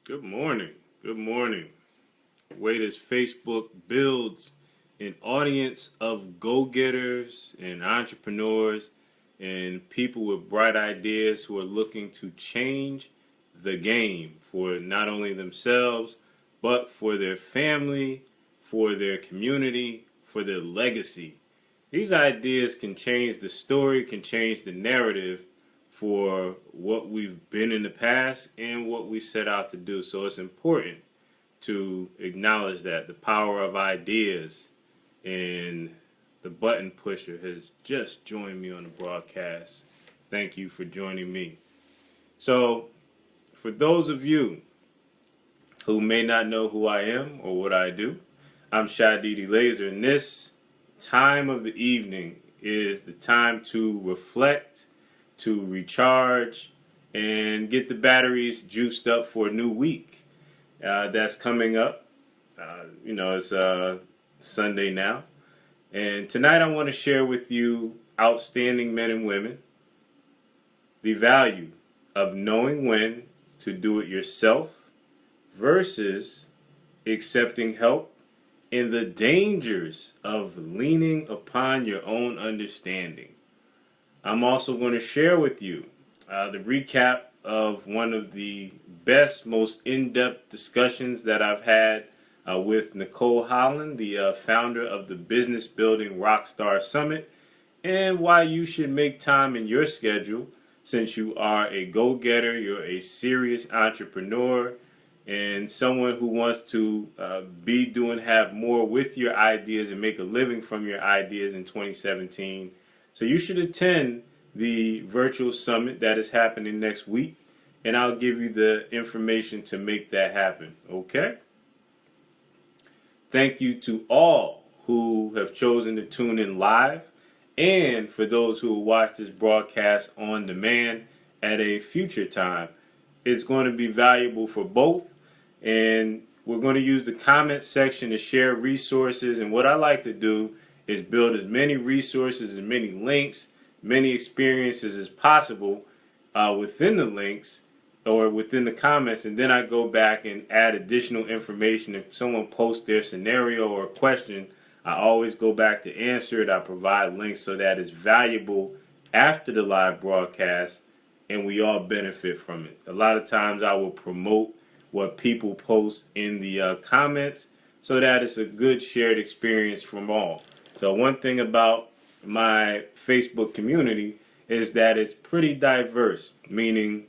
Good morning. Good morning. Way as Facebook builds an audience of go-getters and entrepreneurs and people with bright ideas who are looking to change the game for not only themselves, but for their family, for their community, for their legacy. These ideas can change the story, can change the narrative for what we've been in the past and what we set out to do. So it's important to acknowledge that the power of ideas, and the button pusher has just joined me on the broadcast. Thank you for joining me. So for those of you who may not know who I am or what I do, I'm Shadidi Laser, and this time of the evening is the time to reflect, to recharge, and get the batteries juiced up for a new week that's coming up. It's Sunday now. And tonight I want to share with you, outstanding men and women, the value of knowing when to do it yourself versus accepting help, and the dangers of leaning upon your own understanding. I'm also going to share with you the recap of one of the best, most in-depth discussions that I've had with Nicole Holland, the founder of the Building Rockstar Summit, and why you should make time in your schedule since you are a go-getter, you're a serious entrepreneur, and someone who wants to have more with your ideas and make a living from your ideas in 2017. So you should attend the virtual summit that is happening next week, and I'll give you the information to make that happen, okay? Thank you to all who have chosen to tune in live, and for those who will watch this broadcast on demand at a future time. It's going to be valuable for both, and we're going to use the comment section to share resources. And what I like to do is build as many resources, as many links, many experiences as possible within the links or within the comments, and then I go back and add additional information. If someone posts their scenario or question, I always go back to answer it. I provide links so that it's valuable after the live broadcast and we all benefit from it. A lot of times I will promote what people post in the comments so that it's a good shared experience from all. So one thing about my Facebook community is that it's pretty diverse, meaning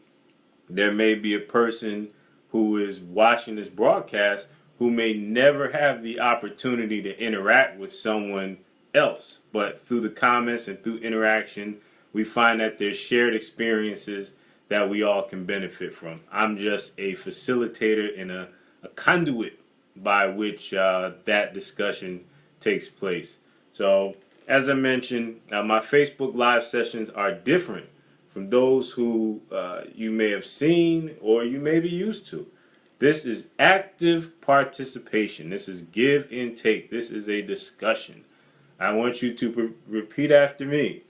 there may be a person who is watching this broadcast who may never have the opportunity to interact with someone else. But through the comments and through interaction, we find that there's shared experiences that we all can benefit from. I'm just a facilitator and a conduit by which that discussion takes place. So, as I mentioned, my Facebook Live sessions are different from those who you may have seen or you may be used to. This is active participation. This is give and take. This is a discussion. I want you to repeat after me.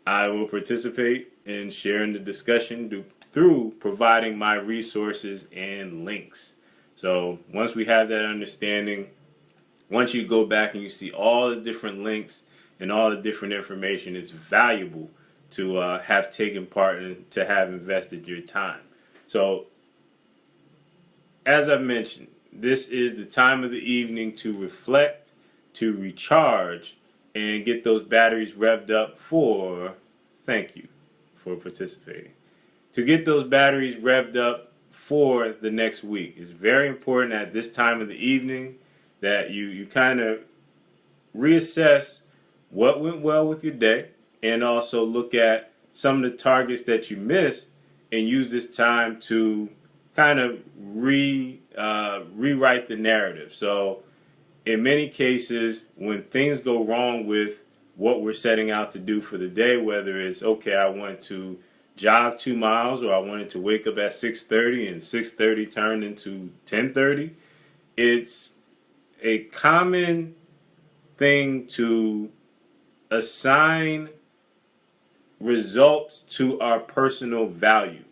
I will participate in sharing the discussion through providing my resources and links. So once we have that understanding, once you go back and you see all the different links and all the different information, it's valuable to have taken part and to have invested your time. So as I mentioned, this is the time of the evening to reflect, to recharge, and get those batteries revved up for, thank you for participating, to get those batteries revved up for the next week. It's very important at this time of the evening that you kind of reassess what went well with your day and also look at some of the targets that you missed and use this time to kind of rewrite the narrative. So in many cases, when things go wrong with what we're setting out to do for the day, whether it's, okay, I want to jog 2 miles, or I wanted to wake up at 6:30 and 6:30 turned into 10:30, it's a common thing to assign results to our personal value.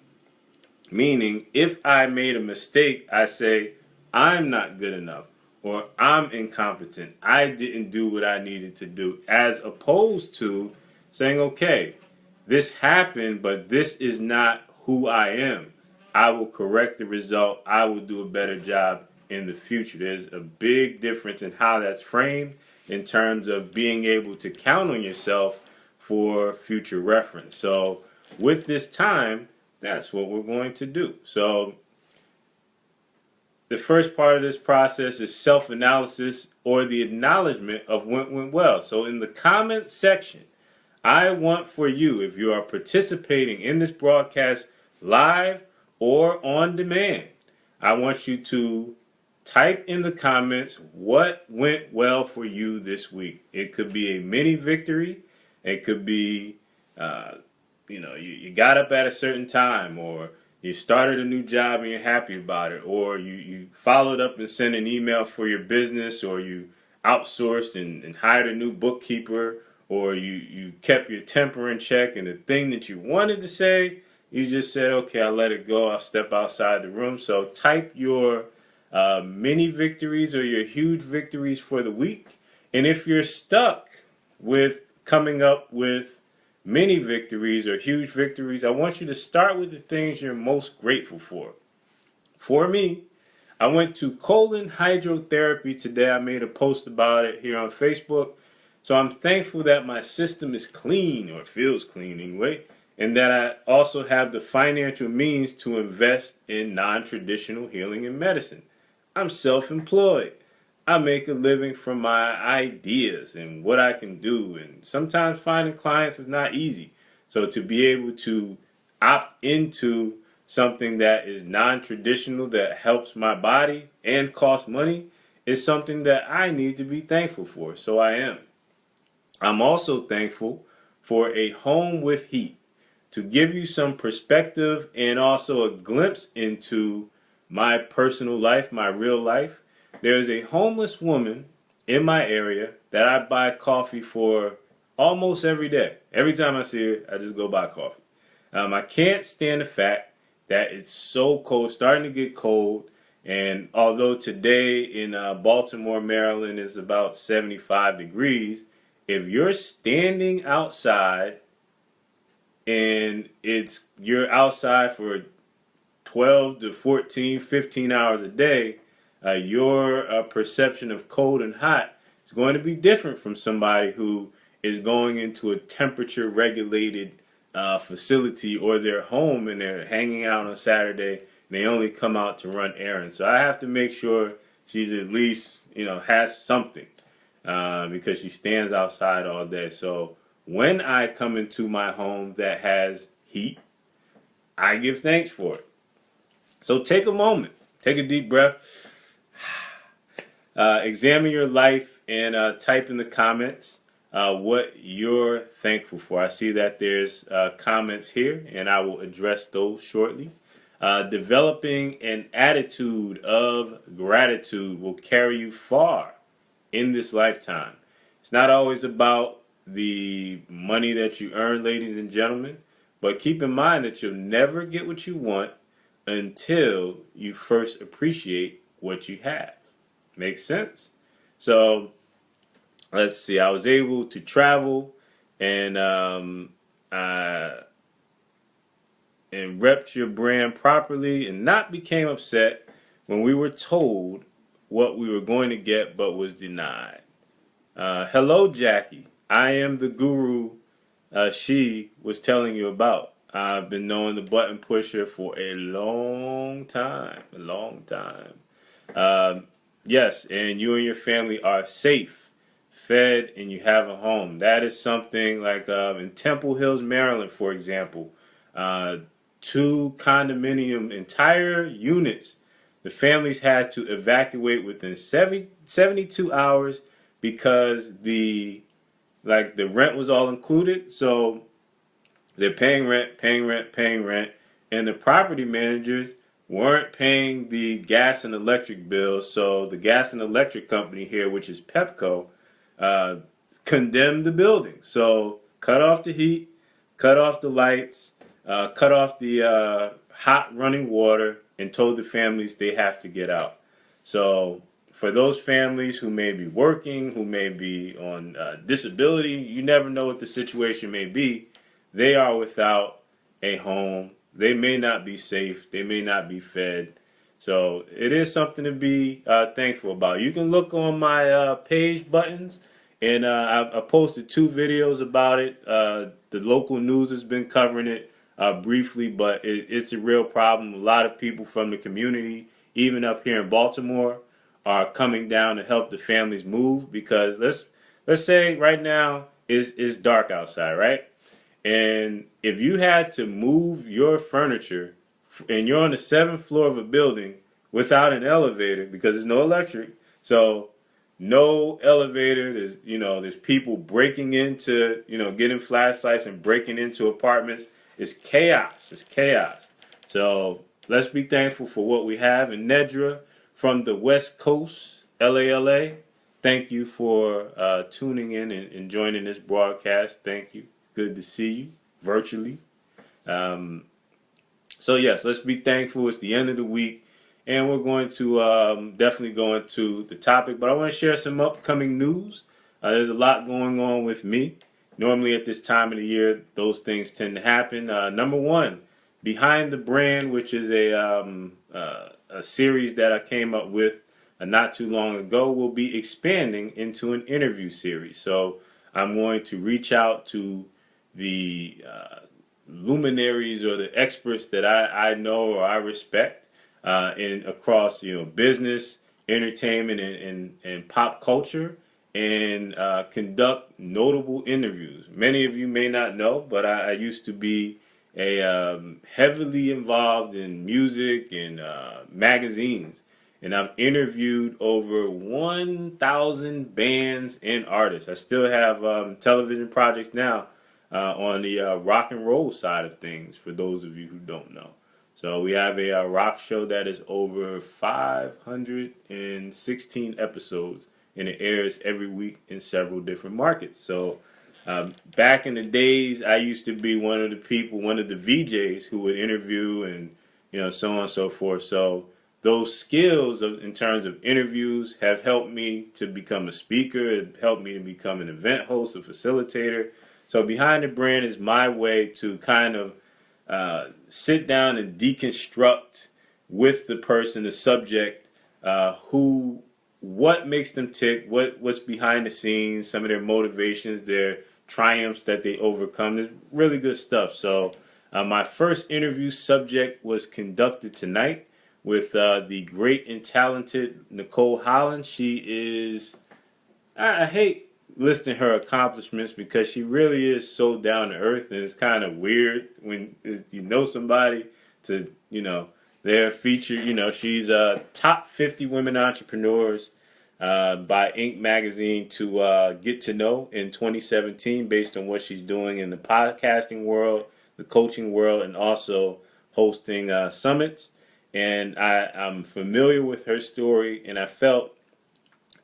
Meaning, if I made a mistake, I say, I'm not good enough, or I'm incompetent. I didn't do what I needed to do, as opposed to saying, okay, this happened, but this is not who I am. I will correct the result. I will do a better job in the future. There's a big difference in how that's framed in terms of being able to count on yourself for future reference. So with this time, that's what we're going to do. So the first part of this process is self-analysis, or the acknowledgement of what went well. So in the comment section, I want for you, if you are participating in this broadcast live or on demand, I want you to type in the comments what went well for you this week. It could be a mini victory. It could be, you got up at a certain time, or you started a new job and you're happy about it, or you followed up and sent an email for your business, or you outsourced and hired a new bookkeeper, or you kept your temper in check, and the thing that you wanted to say, you just said, okay, I'll let it go. I'll step outside the room. So type your mini victories or your huge victories for the week. And if you're stuck with coming up with mini victories or huge victories, I want you to start with the things you're most grateful for. For me, I went to colon hydrotherapy today. I made a post about it here on Facebook. So I'm thankful that my system is clean, or feels clean anyway, and that I also have the financial means to invest in non-traditional healing and medicine. I'm self-employed. I make a living from my ideas and what I can do, and sometimes finding clients is not easy. So to be able to opt into something that is non-traditional, that helps my body and costs money, is something that I need to be thankful for. So I am. I'm also thankful for a home with heat, to give you some perspective and also a glimpse into my personal life, my real life. There's a homeless woman in my area that I buy coffee for almost every day. Every time I see her, I just go buy coffee. I can't stand the fact that it's so cold, starting to get cold. And although today in Baltimore, Maryland is about 75 degrees, if you're standing outside and you're outside for 12 to 14, 15 hours a day, your perception of cold and hot is going to be different from somebody who is going into a temperature regulated facility, or their home, and they're hanging out on Saturday and they only come out to run errands. So I have to make sure she's at least, has something, because she stands outside all day. So when I come into my home that has heat, I give thanks for it. So take a moment, take a deep breath, examine your life, and type in the comments what you're thankful for. I see that there's comments here, and I will address those shortly. Developing an attitude of gratitude will carry you far in this lifetime. It's not always about the money that you earn, ladies and gentlemen, but keep in mind that you'll never get what you want until you first appreciate what you have. Makes sense? So let's see. I was able to travel and rep your brand properly, and not became upset when we were told what we were going to get but was denied. Hello, Jackie. I am the guru she was telling you about. I've been knowing the button pusher for a long time. Yes, and you and your family are safe, fed, and you have a home. That is something like in Temple Hills, Maryland, for example, 2 condominium entire units, the families had to evacuate within 72 hours because the rent was all included. So they're paying rent, and the property managers weren't paying the gas and electric bills. So the gas and electric company here, which is Pepco, condemned the building. So cut off the heat, cut off the lights, cut off the hot running water and told the families they have to get out. So for those families who may be working, who may be on disability, you never know what the situation may be. They are without a home. They may not be safe. They may not be fed. So it is something to be thankful about. You can look on my page buttons, and I posted 2 videos about it. The local news has been covering it briefly, but it's a real problem. A lot of people from the community, even up here in Baltimore, are coming down to help the families move because let's say right now it's dark outside, right? And if you had to move your furniture and you're on the 7th floor of a building without an elevator because there's no electric, so no elevator, there's people breaking into, getting flashlights and breaking into apartments. It's chaos. It's chaos. So let's be thankful for what we have. And Nedra from the West Coast, LA, thank you for tuning in and joining this broadcast. Thank you. Good to see you virtually. So yes, let's be thankful. It's the end of the week, and we're going to definitely go into the topic. But I want to share some upcoming news. There's a lot going on with me. Normally at this time of the year, those things tend to happen. Number one, Behind the Brand, which is a series that I came up with not too long ago, will be expanding into an interview series. So I'm going to reach out to the luminaries or the experts that I know or I respect in across business, entertainment, and pop culture, and conduct notable interviews. Many of you may not know, but I used to be a heavily involved in music and magazines, and I've interviewed over 1,000 bands and artists. I still have television projects now on the rock and roll side of things, for those of you who don't know. So we have a rock show that is over 516 episodes, and it airs every week in several different markets. So back in the days, I used to be one of the VJs who would interview and so on and so forth. So those skills in terms of interviews have helped me to become a speaker. It helped me to become an event host, a facilitator. So Behind the Brand is my way to kind of sit down and deconstruct with the person, the subject, what makes them tick, what's behind the scenes, some of their motivations, their triumphs that they overcome. There's really good stuff. So my first interview subject was conducted tonight with the great and talented Nicole Holland. She is, I hate listing her accomplishments because she really is so down to earth, and it's kind of weird when you know somebody to they're featured. She's top 50 women entrepreneurs by Inc. magazine to get to know in 2017, based on what she's doing in the podcasting world, the coaching world, and also hosting summits. And I'm familiar with her story, and I felt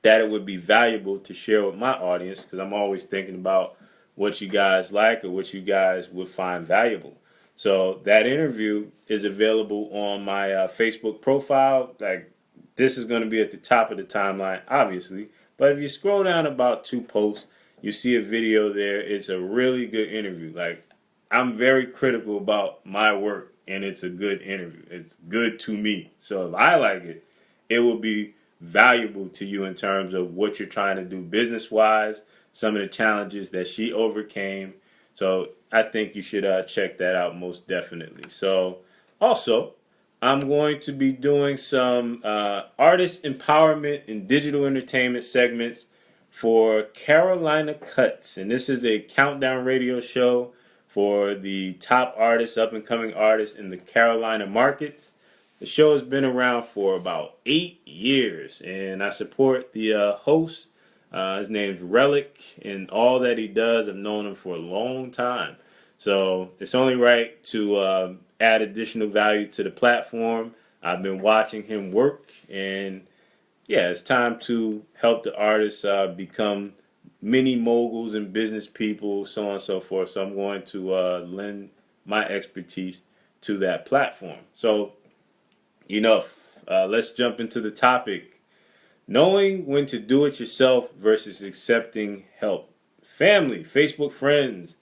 that it would be valuable to share with my audience, because I'm always thinking about what you guys like or what you guys would find valuable. So that interview is available on my Facebook profile. Like, this is going to be at the top of the timeline, obviously. But if you scroll down about 2 posts, you see a video there. It's a really good interview. Like, I'm very critical about my work, and it's a good interview. It's good to me. So if I like it, it will be valuable to you in terms of what you're trying to do business-wise, some of the challenges that she overcame. So I think you should check that out most definitely. So also, I'm going to be doing some artist empowerment and digital entertainment segments for Carolina Cuts. And this is a countdown radio show for the top artists, up-and-coming artists in the Carolina markets. The show has been around for about 8 years, and I support the host. His name's Relic, and all that he does, I've known him for a long time. So it's only right to add additional value to the platform. I've been watching him work, and yeah, it's time to help the artists become mini moguls and business people, so on and so forth. So I'm going to lend my expertise to that platform. So, let's jump into the topic. Knowing when to do it yourself versus accepting help. Family, Facebook friends,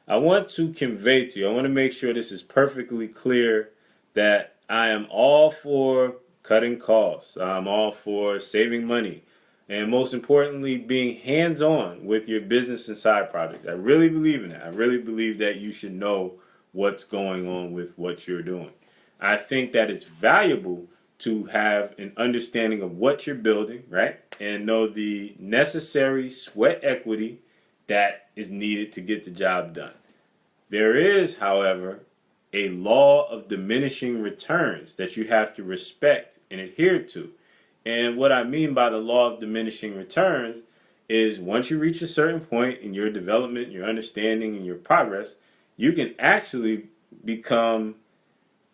I want to convey to you, I want to make sure this is perfectly clear that I am all for cutting costs. I'm all for saving money. And most importantly, being hands-on with your business and side projects. I really believe in that. I really believe that you should know what's going on with what you're doing. I think that it's valuable to have an understanding of what you're building, right? And know the necessary sweat equity that is needed to get the job done. There is, however, a law of diminishing returns that you have to respect and adhere to. And what I mean by the law of diminishing returns is once you reach a certain point in your development, your understanding, and your progress, you can actually become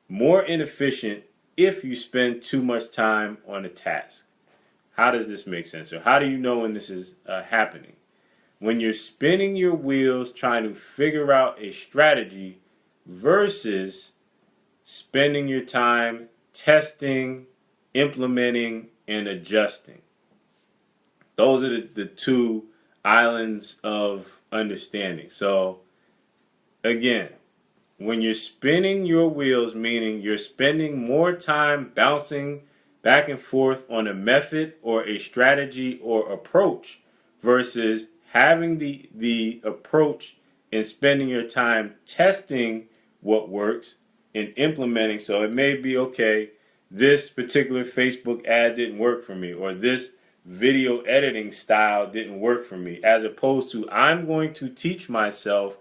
more inefficient if you spend too much time on a task. How does this make sense? Or how do you know when this is happening? When you're spinning your wheels trying to figure out a strategy versus spending your time testing, implementing, and adjusting. Those are the two islands of understanding. So, again, when you're spinning your wheels, meaning you're spending more time bouncing back and forth on a method or a strategy or approach versus having the approach and spending your time testing what works and implementing. So it may be, okay, this particular Facebook ad didn't work for me, or this video editing style didn't work for me, as opposed to I'm going to teach myself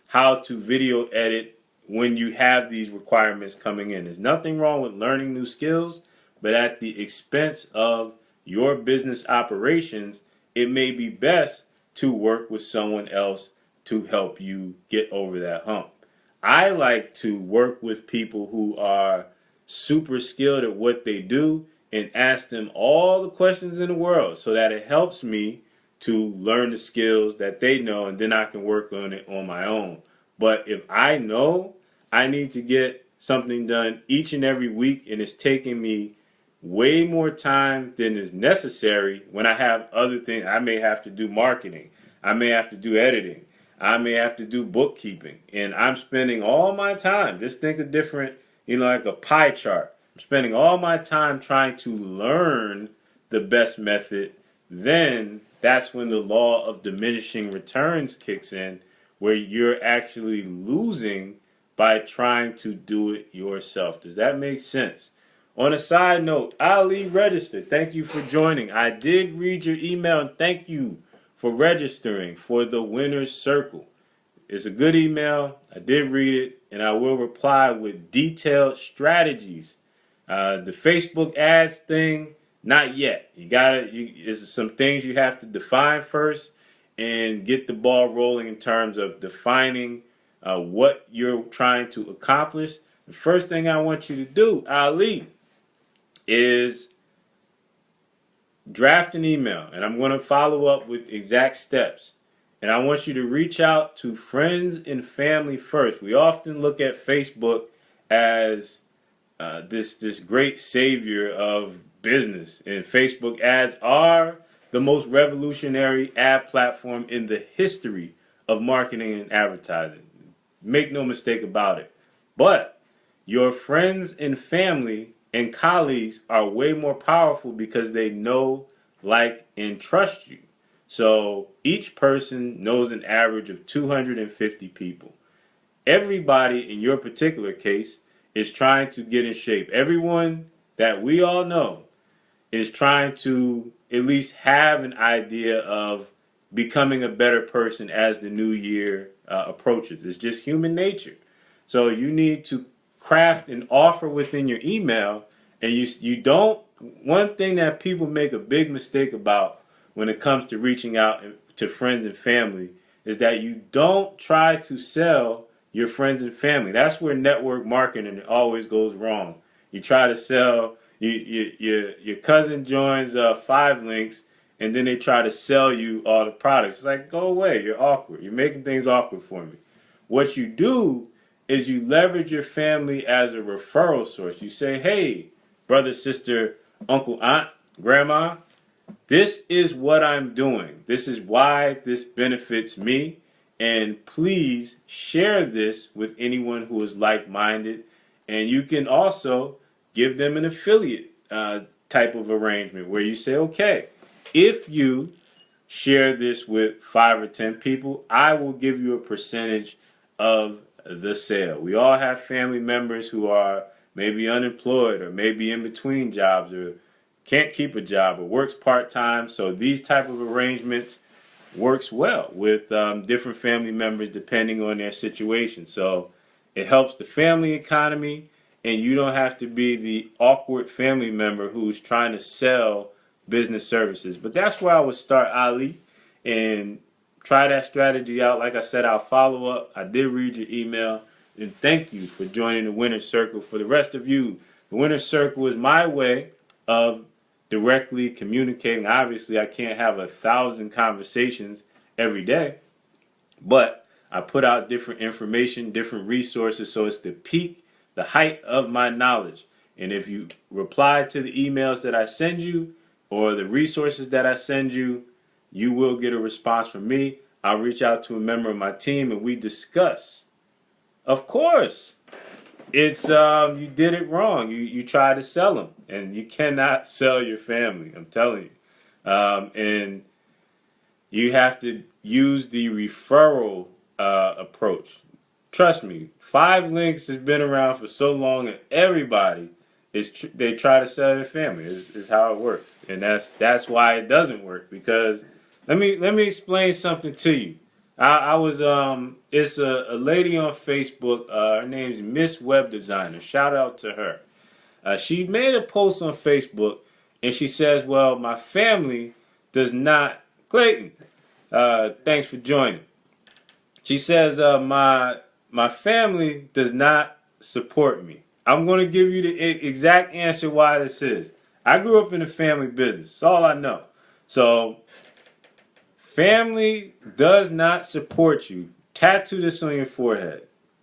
how to video edit when you have these requirements coming in. There's nothing wrong with learning new skills, but at the expense of your business operations, it may be best to work with someone else to help you get over that hump. I like to work with people who are super skilled at what they do and ask them all the questions in the world so that it helps me to learn the skills that they know, and then I can work on it on my own. But if I know I need to get something done each and every week and it's taking me way more time than is necessary, when I have other things, I may have to do marketing, I may have to do editing, I may have to do bookkeeping, and I'm spending all my time, just think of different, like a pie chart. I'm spending all my time trying to learn the best method. Then that's when the law of diminishing returns kicks in, where you're actually losing by trying to do it yourself. Does that make sense? On a side note, Ali registered. Thank you for joining. I did read your email, and thank you for registering for the Winner's Circle. It's a good email. I did read it, and I will reply with detailed strategies. The Facebook ads thing, not yet. There's some things you have to define first and get the ball rolling in terms of defining what you're trying to accomplish. The first thing I want you to do, Ali, is draft an email, and I'm going to follow up with exact steps. And I want you to reach out to friends and family first. We often look at Facebook as this great savior of business, and Facebook ads are the most revolutionary ad platform in the history of marketing and advertising. Make no mistake about it. But your friends and family and colleagues are way more powerful because they know, like, and trust you. So each person knows an average of 250 people. Everybody in your particular case is trying to get in shape. Everyone that we all know is trying to at least have an idea of becoming a better person as the new year approaches. It's just human nature. So you need to craft an offer within your email, and you don't. One thing that people make a big mistake about when it comes to reaching out to friends and family is that you don't try to sell your friends and family. That's where network marketing always goes wrong. You try to sell, your cousin joins 5 Links, and then they try to sell you all the products. It's like, go away, you're awkward. You're making things awkward for me. What you do is you leverage your family as a referral source. You say, hey, brother, sister, uncle, aunt, grandma, this is what I'm doing. This is why this benefits me. And please share this with anyone who is like-minded. And you can also give them an affiliate type of arrangement where you say, okay, if you share this with 5 or 10 people, I will give you a percentage of the sale. We all have family members who are maybe unemployed or maybe in between jobs or can't keep a job or works part-time. So these type of arrangements works well with different family members depending on their situation. So it helps the family economy, and you don't have to be the awkward family member who's trying to sell business services. But that's where I would start, Ali, and try that strategy out. Like I said, I'll follow up. I did read your email, and thank you for joining the Winner's Circle. For the rest of you, the Winner's Circle is my way of directly communicating. Obviously, I can't have 1,000 conversations every day, but I put out different information, different resources, so it's the peak, the height of my knowledge. And if you reply to the emails that I send you or the resources that I send you, you will get a response from me. I'll reach out to a member of my team and we discuss. Of course, it's you did it wrong. You tried to sell them, and you cannot sell your family. I'm telling you, and you have to use the referral approach. Trust me, 5 links has been around for so long, and everybody they try to sell their family. Is how it works, and that's why it doesn't work. Because let me explain something to you. I was it's a lady on Facebook. Her name's Miss Web Designer. Shout out to her. She made a post on Facebook, and she says, "Well, my family does not." Clayton, thanks for joining. She says, "My family does not support me." I'm going to give you the exact answer why this is. I grew up in a family business. That's all I know. So. Family does not support you. Tattoo this on your forehead.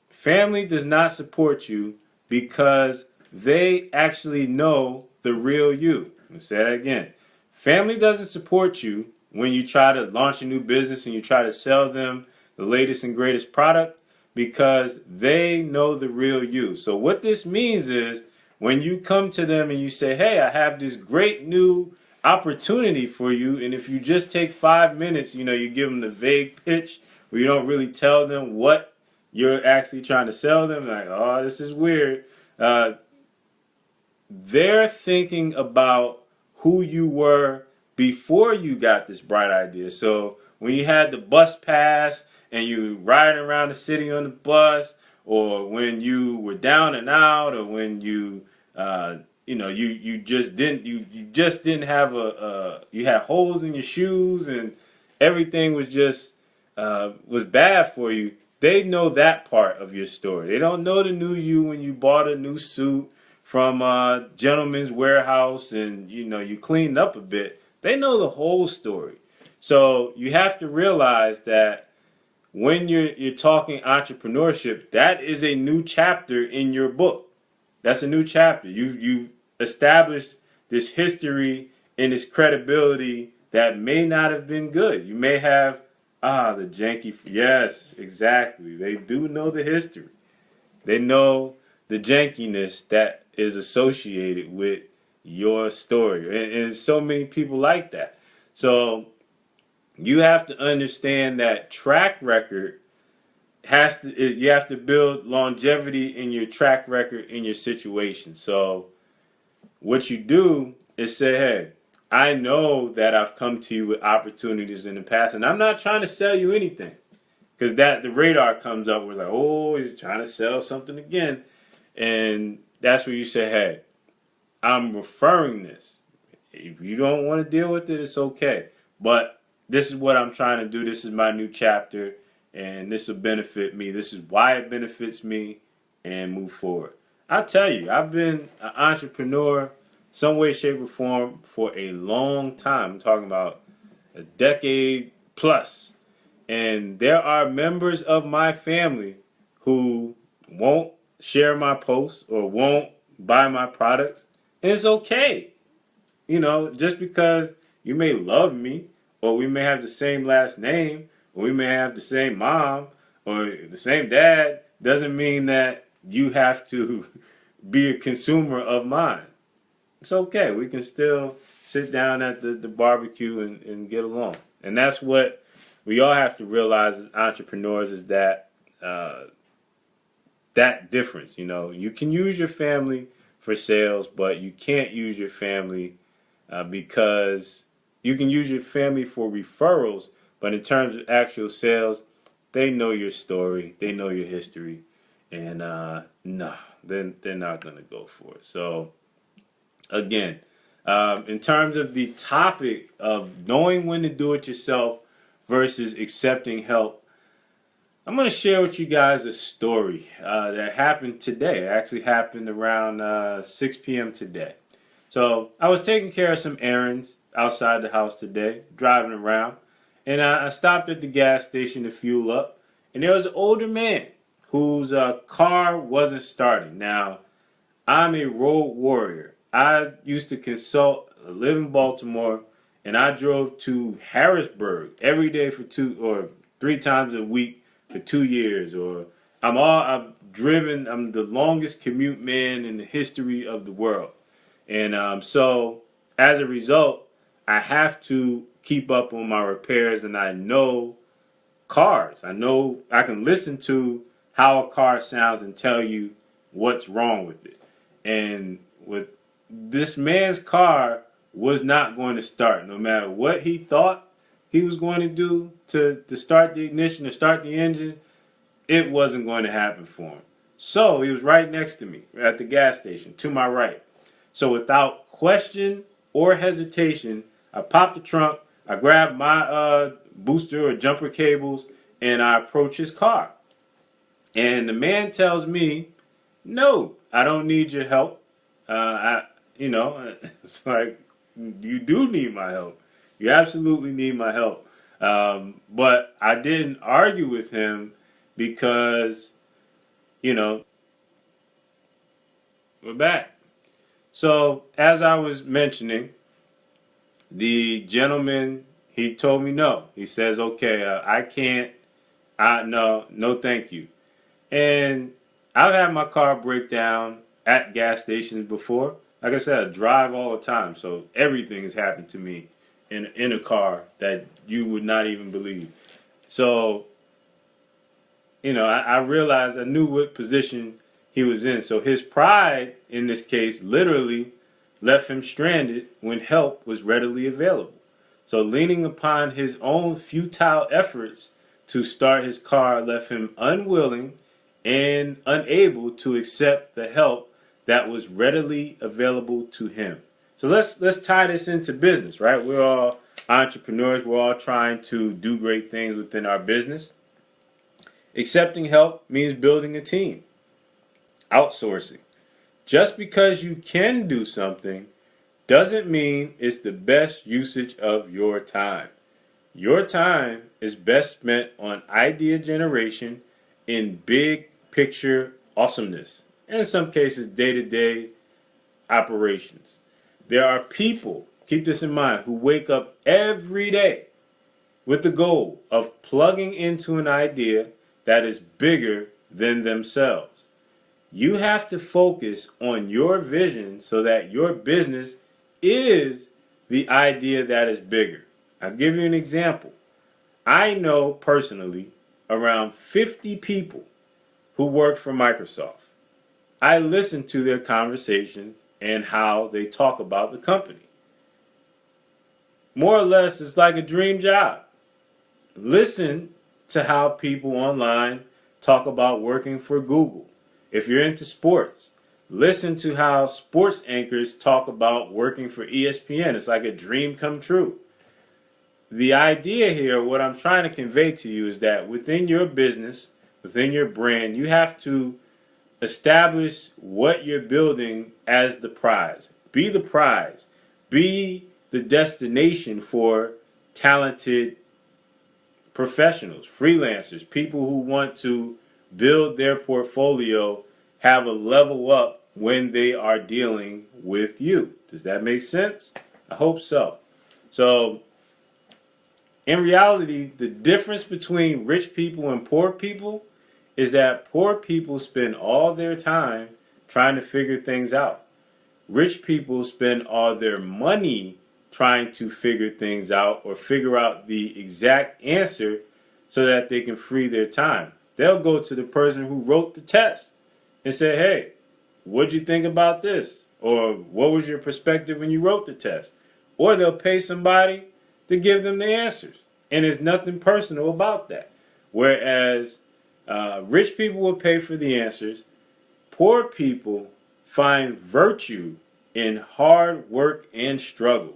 Family does not support you because they actually know the real you. Let me say that again. Family doesn't support you when you try to launch a new business and you try to sell them the latest and greatest product because they know the real you. So what this means is when you come to them and you say, hey, I have this great new opportunity for you, and if you just take 5 minutes, you give them the vague pitch where you don't really tell them what you're actually trying to sell them, like, oh, this is weird. They're thinking about who you were before you got this bright idea. So when you had the bus pass and you riding around the city on the bus, or when you were down and out, or when you you just didn't have you had holes in your shoes and everything was just was bad for you. They know that part of your story. They don't know the new you when you bought a new suit from Gentleman's Warehouse and you cleaned up a bit. They know the whole story. So you have to realize that when you're talking entrepreneurship, that is a new chapter in your book. That's a new chapter. You've established this history and this credibility that may not have been good. You may have, the janky, yes, exactly. They do know the history. They know the jankiness that is associated with your story. And so many people like that. So you have to understand that track record you have to build longevity in your track record in your situation. So what you do is say, hey, I know that I've come to you with opportunities in the past, and I'm not trying to sell you anything. Because the radar comes up, we're like, oh, he's trying to sell something again. And that's where you say, hey, I'm referring this. If you don't want to deal with it, it's okay. But this is what I'm trying to do. This is my new chapter, and this will benefit me. This is why it benefits me, and move forward. I tell you, I've been an entrepreneur some way, shape, or form for a long time. I'm talking about a decade plus. And there are members of my family who won't share my posts or won't buy my products. And it's okay. Just because you may love me, or we may have the same last name, or we may have the same mom, or the same dad, doesn't mean that you have to be a consumer of mine. It's okay. We can still sit down at the barbecue and get along. And that's what we all have to realize as entrepreneurs is that that difference. You can use your family for sales, but you can't use your family because you can use your family for referrals, but in terms of actual sales, they know your story, they know your history, and no, they're not going to go for it. So again, in terms of the topic of knowing when to do it yourself versus accepting help, I'm going to share with you guys a story that happened today. It actually happened around 6 p.m. today. So I was taking care of some errands outside the house today, driving around, and I stopped at the gas station to fuel up, and there was an older man whose car wasn't starting. Now, I'm a road warrior. I used to live in Baltimore, and I drove to Harrisburg every day for 2 or 3 times a week for 2 years. I'm the longest commute man in the history of the world. And so, as a result, I have to keep up on my repairs, and I know cars. I know I can listen to how a car sounds and tell you what's wrong with it. And with this man's car was not going to start, no matter what he thought he was going to do to start the ignition, to start the engine, it wasn't going to happen for him. So he was right next to me at the gas station, to my right. So without question or hesitation, I popped the trunk, I grabbed my booster or jumper cables, and I approached his car. And the man tells me, "No, I don't need your help." It's like, you do need my help. You absolutely need my help. But I didn't argue with him because, we're back. So, as I was mentioning, the gentleman, he told me no. He says, "Okay, I can't, no thank you." And I've had my car break down at gas stations before. Like I said, I drive all the time, so everything has happened to me in a car that you would not even believe. So, I realized I knew what position he was in. So his pride, in this case, literally left him stranded when help was readily available. So leaning upon his own futile efforts to start his car left him unwilling and unable to accept the help that was readily available to him. So let's tie this into business, right? We're all entrepreneurs. We're all trying to do great things within our business. Accepting help means building a team. Outsourcing. Just because you can do something doesn't mean it's the best usage of your time. Your time is best spent on idea generation in big picture awesomeness, and in some cases day-to-day operations. There are people, keep this in mind, who wake up every day with the goal of plugging into an idea that is bigger than themselves. You have to focus on your vision so that your business is the idea that is bigger. I'll give you an example. I know personally around 50 people who work for Microsoft. I listen to their conversations and how they talk about the company. More or less, it's like a dream job. Listen to how people online talk about working for Google. If you're into sports, listen to how sports anchors talk about working for ESPN. It's like a dream come true. The idea here, what I'm trying to convey to you, is that within your business, within your brand, you have to establish what you're building as the prize. Be the prize. Be the destination for talented professionals, freelancers, people who want to build their portfolio, have a level up when they are dealing with you. Does that make sense? I hope so. So, in reality, the difference between rich people and poor people is that poor people spend all their time trying to figure things out. Rich people spend all their money trying to figure things out or figure out the exact answer so that they can free their time. They'll go to the person who wrote the test and say, hey, what'd you think about this? Or what was your perspective when you wrote the test? Or they'll pay somebody to give them the answers. And there's nothing personal about that. Whereas rich people will pay for the answers, poor people find virtue in hard work and struggle.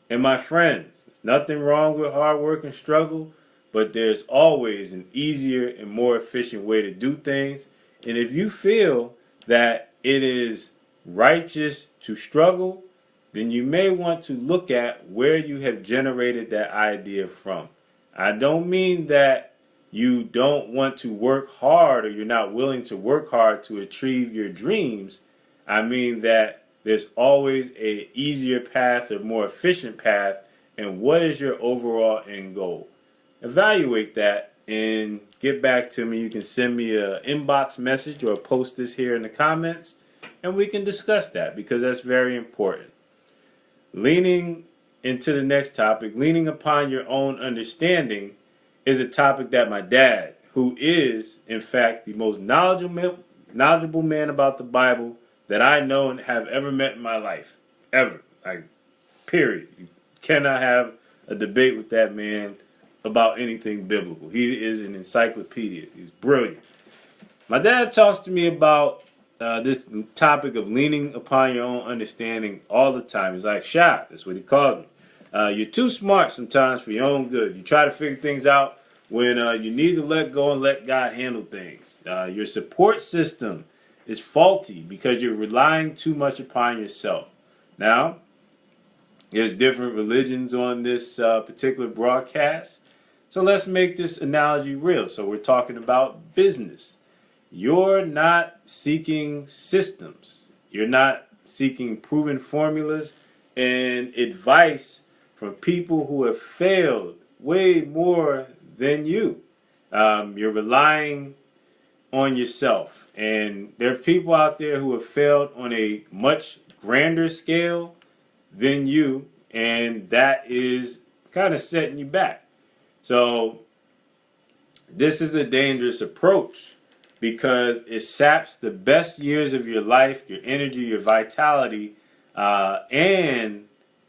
And my friends, there's nothing wrong with hard work and struggle, but there's always an easier and more efficient way to do things. And if you feel that it is righteous to struggle, then you may want to look at where you have generated that idea from. I don't mean that you don't want to work hard or you're not willing to work hard to achieve your dreams. I mean that there's always an easier path or more efficient path, and what is your overall end goal? Evaluate that and get back to me. You can send me an inbox message or post this here in the comments, and we can discuss that because that's very important. Leaning into the next topic, leaning upon your own understanding, is a topic that my dad, who is, in fact, the most knowledgeable man about the Bible that I know and have ever met in my life. Ever. Like, period. You cannot have a debate with that man about anything biblical. He is an encyclopedia. He's brilliant. My dad talks to me about this topic of leaning upon your own understanding all the time. He's like, Shot, that's what he calls me. You're too smart sometimes for your own good. You try to figure things out when you need to let go and let God handle things. Your support system is faulty because you're relying too much upon yourself. Now, there's different religions on this particular broadcast. So let's make this analogy real. So we're talking about business. You're not seeking systems. You're not seeking proven formulas and advice from people who have failed way more than you. You're relying on yourself. And there are people out there who have failed on a much grander scale than you, and that is kind of setting you back. So this is a dangerous approach because it saps the best years of your life, your energy, your vitality, and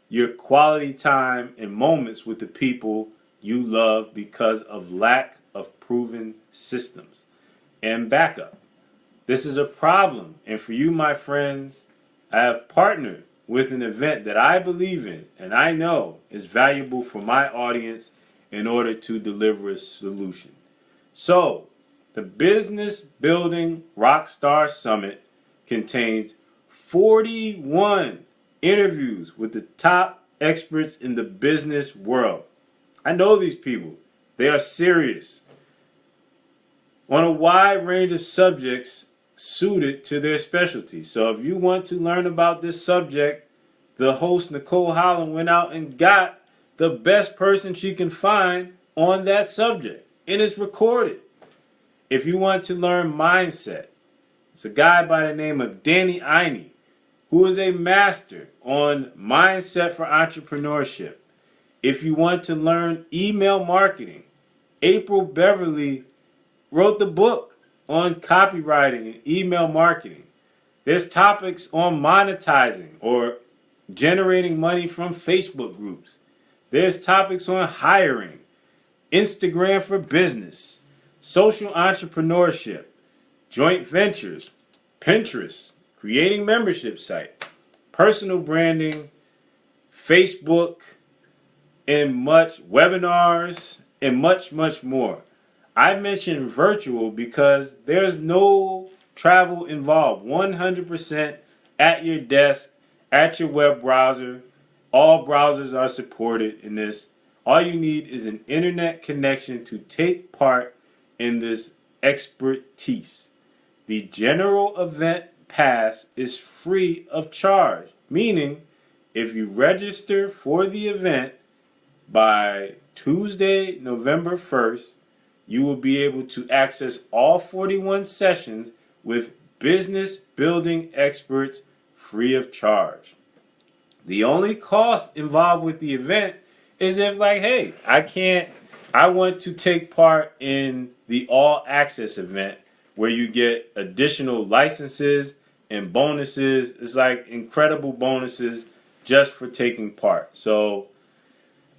your quality time and moments with the people you love because of lack of proven systems and backup. This is a problem. And for you, my friends, I have partnered with an event that I believe in and I know is valuable for my audience in order to deliver a solution. So, the Business Building Rockstar Summit contains 41 interviews with the top experts in the business world. I know these people. They are serious on a wide range of subjects suited to their specialty. So if you want to learn about this subject, the host, Nicole Holland, went out and got the best person she can find on that subject. And it's recorded. If you want to learn mindset, it's a guy by the name of Danny Iney, who is a master on mindset for entrepreneurship. If you want to learn email marketing, April Beverly wrote the book on copywriting and email marketing. There's topics on monetizing or generating money from Facebook groups. There's topics on hiring, Instagram for business, social entrepreneurship, joint ventures, Pinterest, creating membership sites, personal branding, Facebook, and much webinars, and much, much more. I mentioned virtual because there's no travel involved. 100% at your desk, at your web browser. All browsers are supported in this. All you need is an internet connection to take part in this expertise. The general event pass is free of charge, meaning if you register for the event by Tuesday, November 1st, you will be able to access all 41 sessions with business building experts free of charge. The only cost involved with the event is if, like, hey, I want to take part in the all access event where you get additional licenses and bonuses. It's like incredible bonuses just for taking part. So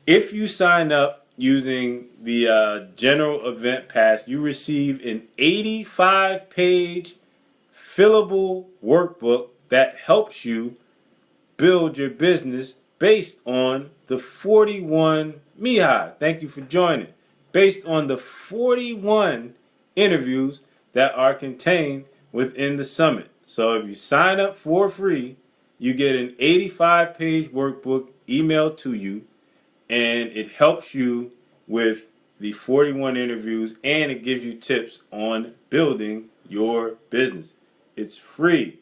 if you sign up using the general event pass, you receive an 85-page fillable workbook that helps you build your business based on the 41 Mihai. Thank you for joining. Based on the 41 interviews that are contained within the summit. So if you sign up for free, you get an 85-page workbook emailed to you, and it helps you with the 41 interviews, and it gives you tips on building your business. It's free.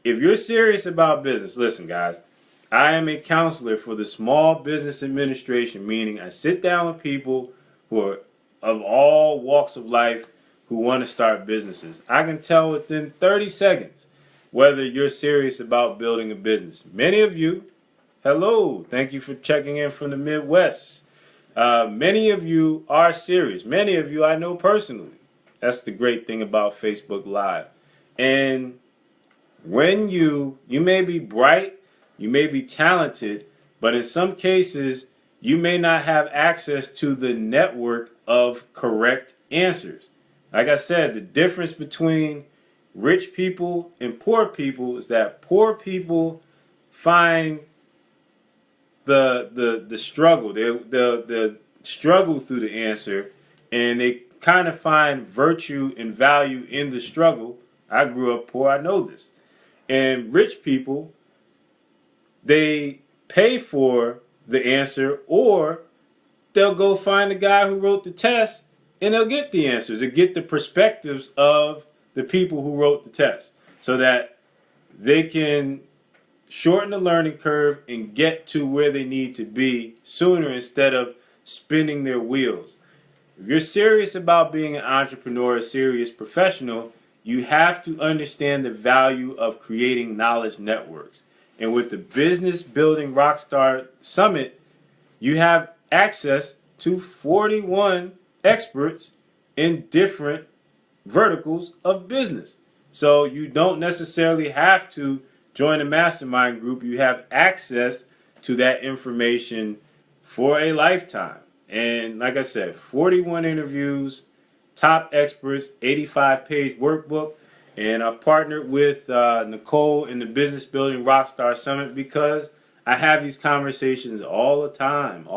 If you're serious about business, listen, guys, I am a counselor for the Small Business Administration, meaning I sit down with people who are of all walks of life who want to start businesses. I can tell within 30 seconds whether you're serious about building a business. Many of you, hello, thank you for checking in from the Midwest. Many of you are serious. Many of you I know personally. That's the great thing about Facebook Live. And when you may be bright, you may be talented, but in some cases, you may not have access to the network of correct answers. Like I said, the difference between rich people and poor people is that poor people find the struggle, the struggle through the answer, and they kind of find virtue and value in the struggle. I grew up poor, I know this. And rich people, they pay for the answer, or they'll go find the guy who wrote the test and they'll get the answers and get the perspectives of the people who wrote the test so that they can shorten the learning curve and get to where they need to be sooner instead of spinning their wheels. If you're serious about being an entrepreneur, a serious professional, you have to understand the value of creating knowledge networks. And with the Business Building Rockstar Summit, you have access to 41 experts in different verticals of business. So you don't necessarily have to join a mastermind group. You have access to that information for a lifetime. And like I said, 41 interviews, top experts, 85-page workbook. And I've partnered with Nicole in the Business Building Rockstar Summit because I have these conversations all the time.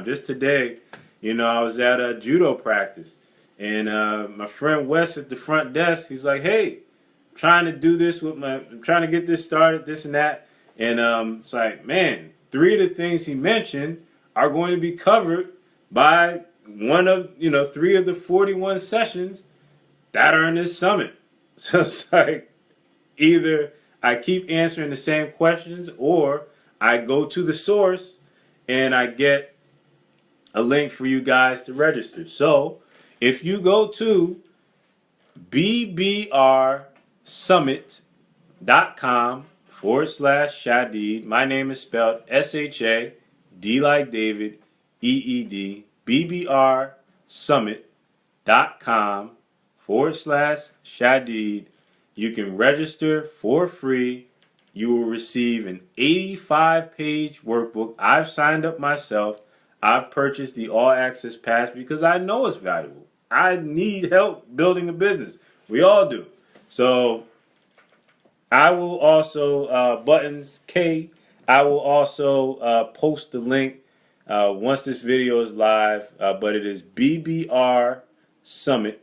Just today, I was at a judo practice. And my friend Wes at the front desk, he's like, hey, I'm trying to do this I'm trying to get this started, this and that. And it's like, man, 3 of the things he mentioned are going to be covered by 3 of the 41 sessions that are in this summit. So it's like either I keep answering the same questions or I go to the source and I get a link for you guys to register. So if you go to bbrssummit.com/Shadid, my name is spelled S-H-A-D like David, E-E-D, bbrssummit.com/Shadid. You can register for free. You will receive an 85-page workbook. I've signed up myself. I've purchased the All Access Pass because I know it's valuable. I need help building a business. We all do. So I will also, Buttons K, I will also post the link once this video is live. But it is BBR Summit,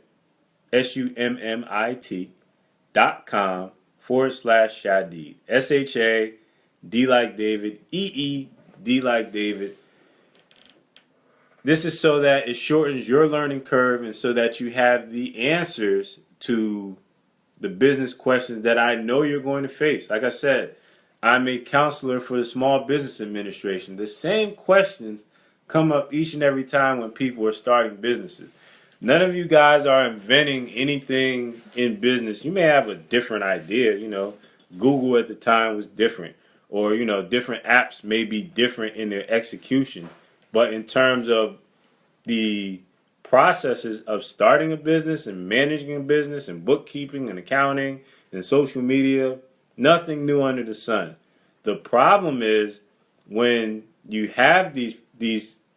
SUMMIT.com/Shadid. S-H-A-D like David, E-E-D like David. This is so that it shortens your learning curve and so that you have the answers to the business questions that I know you're going to face. Like I said, I'm a counselor for the Small Business Administration. The same questions come up each and every time when people are starting businesses. None of you guys are inventing anything in business. You may have a different idea, Google at the time was different, or, different apps may be different in their execution. But in terms of the processes of starting a business and managing a business and bookkeeping and accounting and social media, nothing new under the sun. The problem is when you have these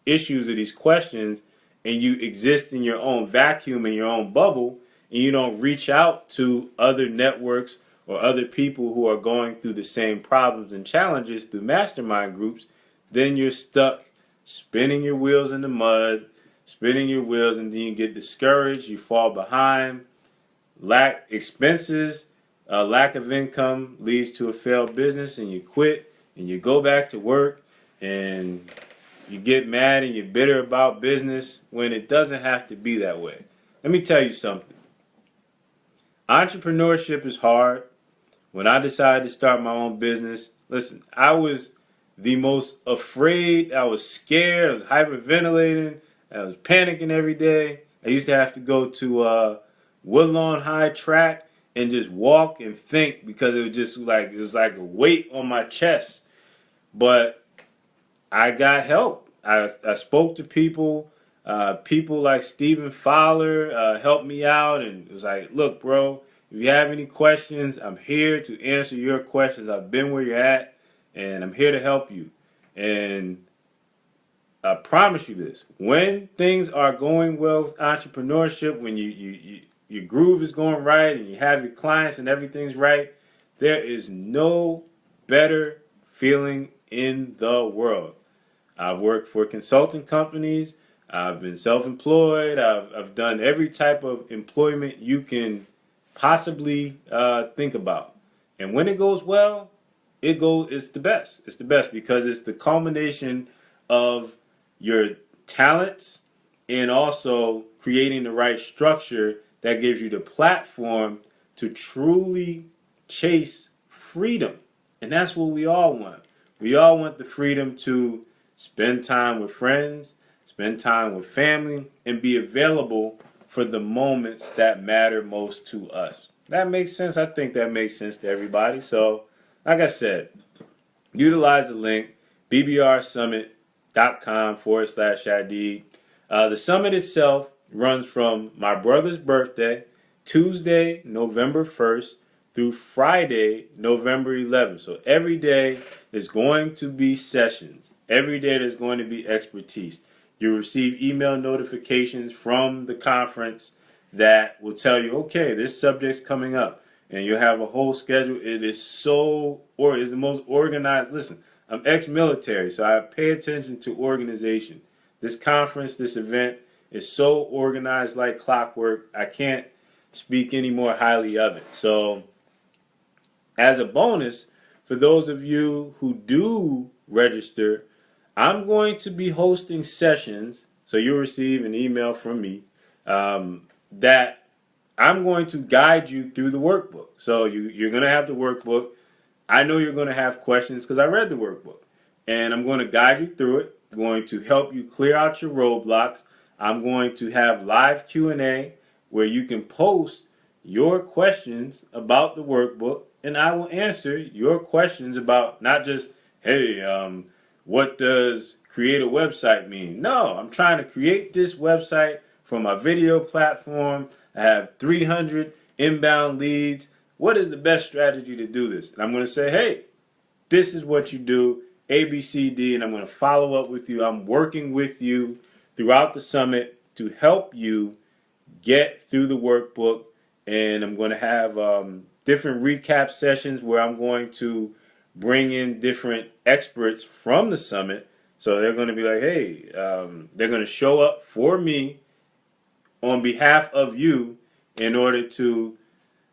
issues or these questions and you exist in your own vacuum, in your own bubble, and you don't reach out to other networks or other people who are going through the same problems and challenges through mastermind groups, then you're stuck spinning your wheels in the mud, spinning your wheels, and then you get discouraged, you fall behind. Lack expenses, lack of income leads to a failed business, and you quit, and you go back to work, and you get mad and you're bitter about business when it doesn't have to be that way. Let me tell you something. Entrepreneurship is hard. When I decided to start my own business, listen, I was the most afraid. I was scared. I was hyperventilating. I was panicking every day. I used to have to go to Woodlawn High Track and just walk and think because it was like a weight on my chest. But I got help. I spoke to people. People like Stephen Fowler helped me out, and it was like, look, bro, if you have any questions, I'm here to answer your questions. I've been where you're at, and I'm here to help you. And I promise you this: when things are going well with entrepreneurship, when your groove is going right, and you have your clients and everything's right, there is no better feeling in the world. I've worked for consulting companies. I've been self-employed. I've done every type of employment you can possibly think about. And when it goes well, it's the best. It's the best because it's the culmination of your talents and also creating the right structure that gives you the platform to truly chase freedom. And that's what we all want. We all want the freedom to spend time with friends, spend time with family, and be available for the moments that matter most to us. That makes sense. I think that makes sense to everybody. So, like I said, utilize the link, bbrsummit.com/ID. The summit itself runs from my brother's birthday, Tuesday, November 1st, through Friday, November 11th. So every day there's going to be sessions. Every day there's going to be expertise. You'll receive email notifications from the conference that will tell you, okay, this subject's coming up. And you'll have a whole schedule. It is it's the most organized. Listen, I'm ex-military, so I pay attention to organization. This conference, this event is so organized like clockwork. I can't speak any more highly of it. So, as a bonus, for those of you who do register, I'm going to be hosting sessions, so you'll receive an email from me that I'm going to guide you through the workbook. So you're going to have the workbook. I know you're going to have questions because I read the workbook. And I'm going to guide you through it. I'm going to help you clear out your roadblocks. I'm going to have live Q&A where you can post your questions about the workbook, and I will answer your questions about not just, hey, what does create a website mean? No, I'm trying to create this website for my video platform. I have 300 inbound leads. What is the best strategy to do this? And I'm going to say, hey, this is what you do, A, B, C, D, and I'm going to follow up with you. I'm working with you throughout the summit to help you get through the workbook, and I'm going to have different recap sessions where I'm going to bring in different experts from the summit. So they're going to be like, hey, they're going to show up for me on behalf of you in order to,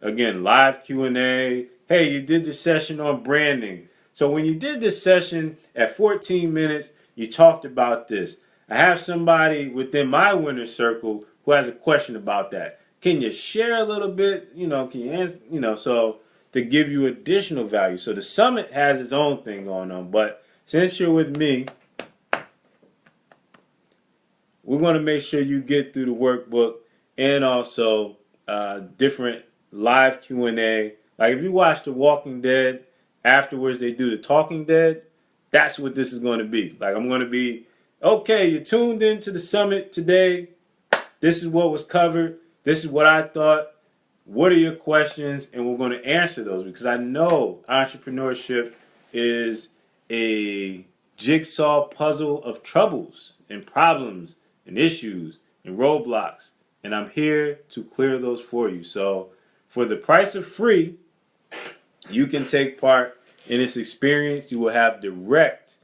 again, live Q&A. Hey, you did the session on branding. So when you did this session at 14 minutes, you talked about this. I have somebody within my winner circle who has a question about that. Can you share a little bit? Can you answer? So to give you additional value. So the summit has its own thing going on, but since you're with me, we're going to make sure you get through the workbook and also different live Q&A. Like if you watch The Walking Dead, afterwards they do the Talking Dead. That's what this is going to be. Like I'm going to be, okay, you tuned into the summit today. This is what was covered. This is what I thought. What are your questions? And we're going to answer those because I know entrepreneurship is a jigsaw puzzle of troubles and problems and issues and roadblocks. And I'm here to clear those for you. So for the price of free, you can take part in this experience. You will have direct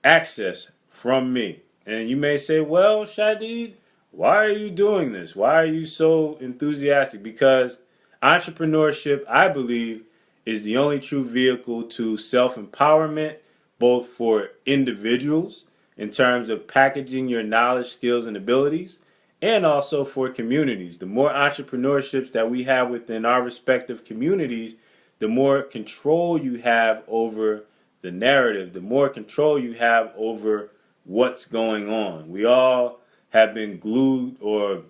access from me. And you may say, well, Shadid, why are you doing this? Why are you so enthusiastic? Because entrepreneurship, I believe, is the only true vehicle to self-empowerment, both for individuals in terms of packaging your knowledge, skills, and abilities, and also for communities. The more entrepreneurships that we have within our respective communities, the more control you have over the narrative, the more control you have over what's going on. We all have been glued or,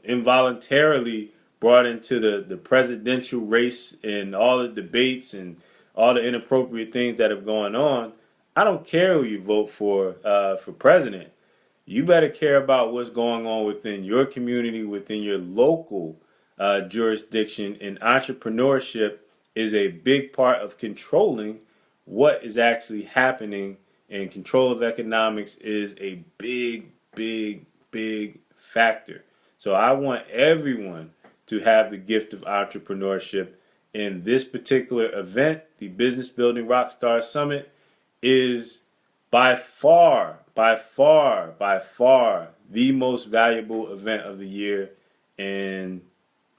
involuntarily brought into the presidential race and all the debates and all the inappropriate things that are going on. I don't care who you vote for president. You better care about what's going on within your community, within your local jurisdiction. And entrepreneurship is a big part of controlling what is actually happening. And control of economics is a big, big, big factor. So I want everyone to have the gift of entrepreneurship. In this particular event, the Business Building Rockstar Summit is by far the most valuable event of the year. And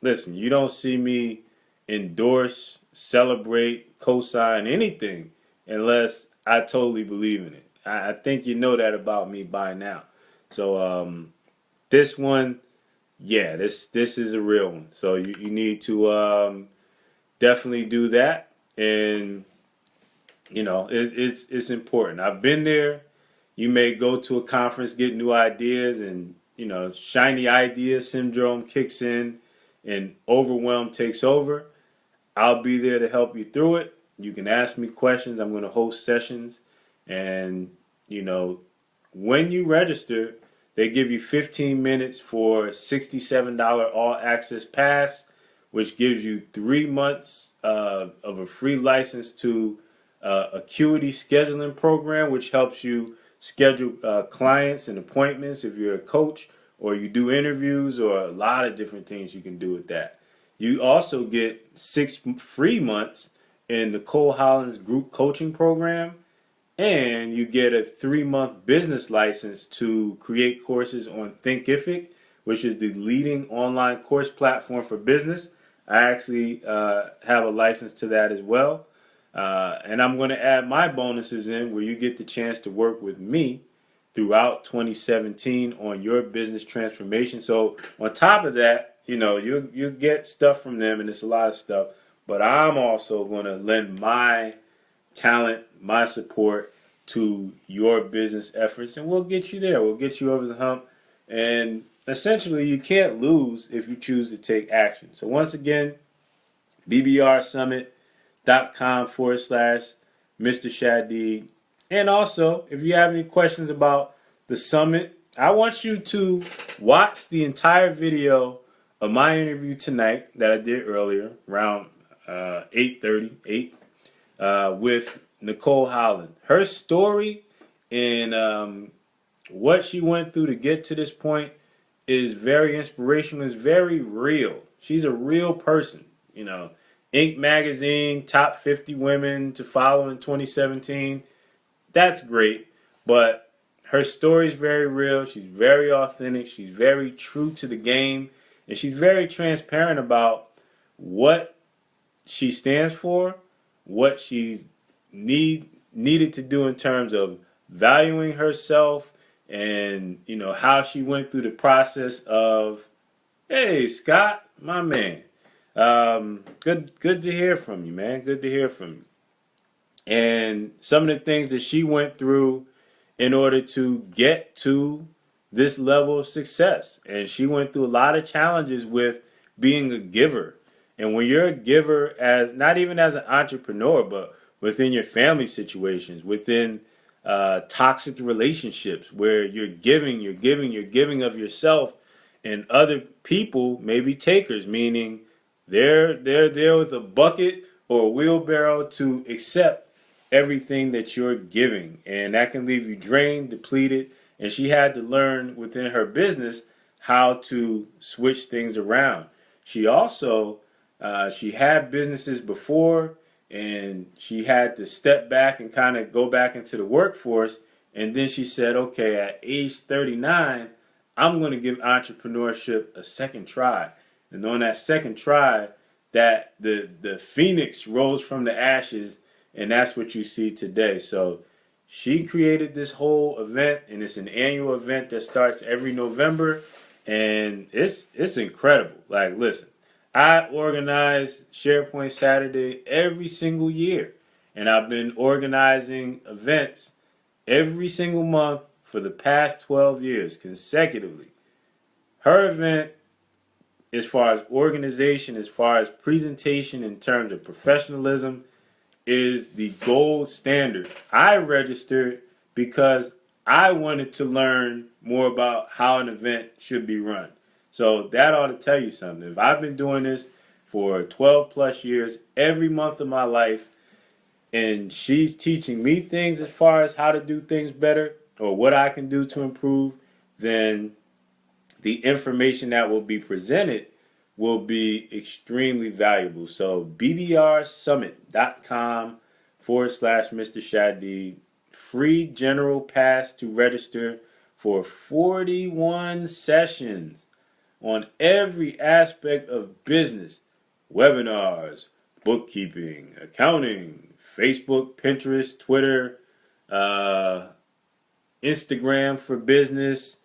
listen, you don't see me endorse, celebrate, co-sign anything unless I totally believe in it. I think you know that about me by now. So this one, yeah, this is a real one. So you need to definitely do that. And it's important. I've been there. You may go to a conference, get new ideas, and shiny idea syndrome kicks in and overwhelm takes over. I'll be there to help you through it. You can ask me questions. I'm going to host sessions. And, when you register, they give you 15 minutes for $67 all access pass, which gives you 3 months of a free license to Acuity scheduling program, which helps you schedule clients and appointments if you're a coach or you do interviews or a lot of different things you can do with that. You also get 6 free months in Nicole Holland's group coaching program, and you get a 3-month business license to create courses on Thinkific, which is the leading online course platform for business. I actually have a license to that as well. And I'm going to add my bonuses in where you get the chance to work with me throughout 2017 on your business transformation. So on top of that, you get stuff from them, and it's a lot of stuff. But I'm also going to lend my talent, my support to your business efforts, and we'll get you there. We'll get you over the hump. And essentially, you can't lose if you choose to take action. So once again, bbrsummit.com/Mr. Shadid. And also, if you have any questions about the summit, I want you to watch the entire video of my interview tonight that I did earlier, around 8:30 with Nicole Holland. Her story and what she went through to get to this point is very inspirational. It's very real. She's a real person. Inc. magazine, top 50 women to follow in 2017. That's great, but her story is very real. She's very authentic. She's very true to the game, and she's very transparent about what she stands for, what she's needed to do in terms of valuing herself and how she went through the process of, hey, Scott, my man, good to hear from you, man. Good to hear from you. And some of the things that she went through in order to get to this level of success. And she went through a lot of challenges with being a giver. And when you're a giver, as not even as an entrepreneur, but within your family situations, within toxic relationships where you're giving of yourself, and other people may be takers, meaning they're there with a bucket or a wheelbarrow to accept everything that you're giving, and that can leave you drained, depleted. And she had to learn within her business how to switch things around. She also she had businesses before, and she had to step back and kind of go back into the workforce. And then she said, okay, at age 39, I'm going to give entrepreneurship a second try. And on that second try, that the phoenix rose from the ashes, and that's what you see today. So she created this whole event, and it's an annual event that starts every November, and it's incredible. Like, listen, I organize SharePoint Saturday every single year, and I've been organizing events every single month for the past 12 years consecutively. Her event, as far as organization, as far as presentation in terms of professionalism, is the gold standard. I registered because I wanted to learn more about how an event should be run. So that ought to tell you something. If I've been doing this for 12 plus years, every month of my life, and she's teaching me things as far as how to do things better or what I can do to improve, then the information that will be presented will be extremely valuable. So bdrsummit.com/Mr. Shadi, free general pass to register for 41 sessions on every aspect of business, webinars, bookkeeping, accounting, Facebook, Pinterest, Twitter, Instagram for business,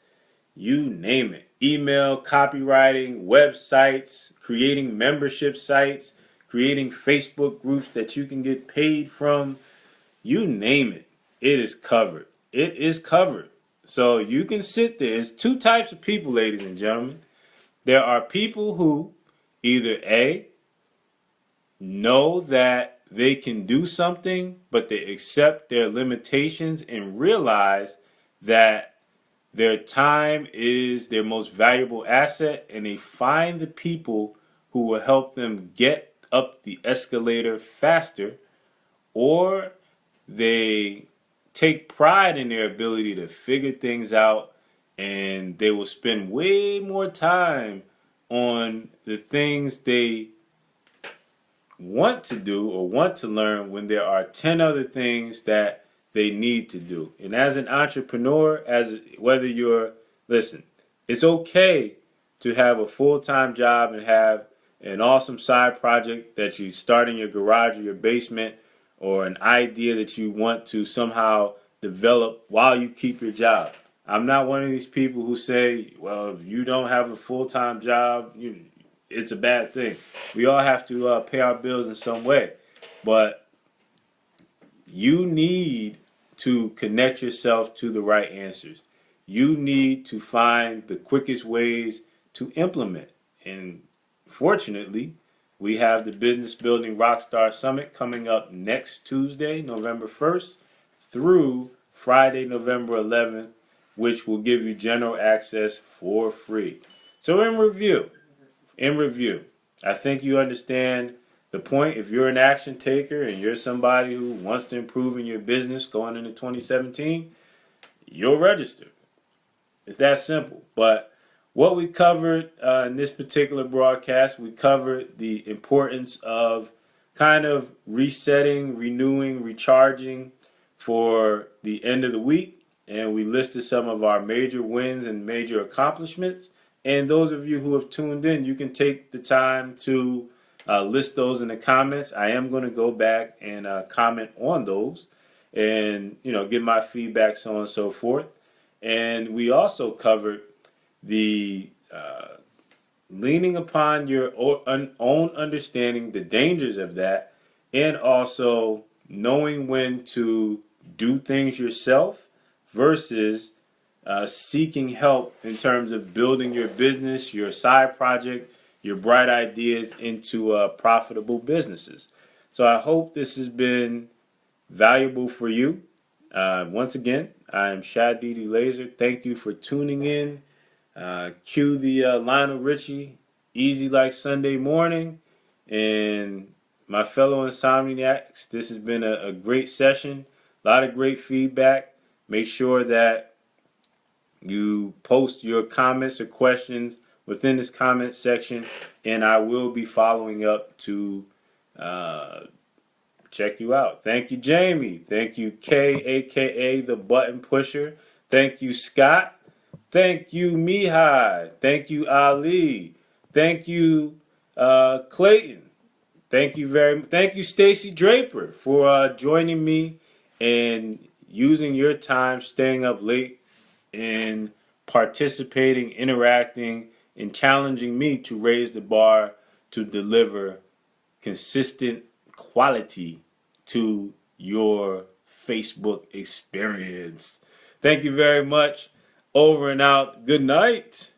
you name it. Email, copywriting, websites, creating membership sites, creating Facebook groups that you can get paid from. You name it. It is covered. It is covered. So you can sit there. There's two types of people, ladies and gentlemen. There are people who either A, know that they can do something, but they accept their limitations and realize that their time is their most valuable asset, and they find the people who will help them get up the escalator faster, or they take pride in their ability to figure things out, and they will spend way more time on the things they want to do or want to learn when there are 10 other things that they need to do. And as an entrepreneur, listen, it's okay to have a full-time job and have an awesome side project that you start in your garage or your basement, or an idea that you want to somehow develop while you keep your job. I'm not one of these people who say, well, if you don't have a full-time job, it's a bad thing. We all have to pay our bills in some way. But you need to connect yourself to the right answers. You need to find the quickest ways to implement. And fortunately, we have the Business Building Rockstar Summit coming up next Tuesday, November 1st, through Friday, November 11th, which will give you general access for free. So in review, I think you understand the point. If you're an action taker and you're somebody who wants to improve in your business going into 2017, you'll register. It's that simple. But what we covered in this particular broadcast, we covered the importance of kind of resetting, renewing, recharging for the end of the week. And we listed some of our major wins and major accomplishments. And those of you who have tuned in, you can take the time to list those in the comments. I am going to go back and comment on those and, give my feedback, so on and so forth. And we also covered the leaning upon your own understanding, the dangers of that, and also knowing when to do things yourself versus seeking help in terms of building your business, your side project, your bright ideas into profitable businesses. So I hope this has been valuable for you. Once again, I am Shadidi Laser. Thank you for tuning in. Cue the Lionel Richie, Easy Like Sunday Morning. And my fellow insomniacs, this has been a great session. A lot of great feedback. Make sure that you post your comments or questions within this comment section, and I will be following up to check you out. Thank you, Jamie. Thank you, Kay, aka the Button Pusher. Thank you, Scott. Thank you, Mihai. Thank you, Ali. Thank you, Clayton. Thank you, Stacy Draper, for joining me and using your time, staying up late, and participating, interacting, and challenging me to raise the bar to deliver consistent quality to your Facebook experience. Thank you very much. Over and out. Good night.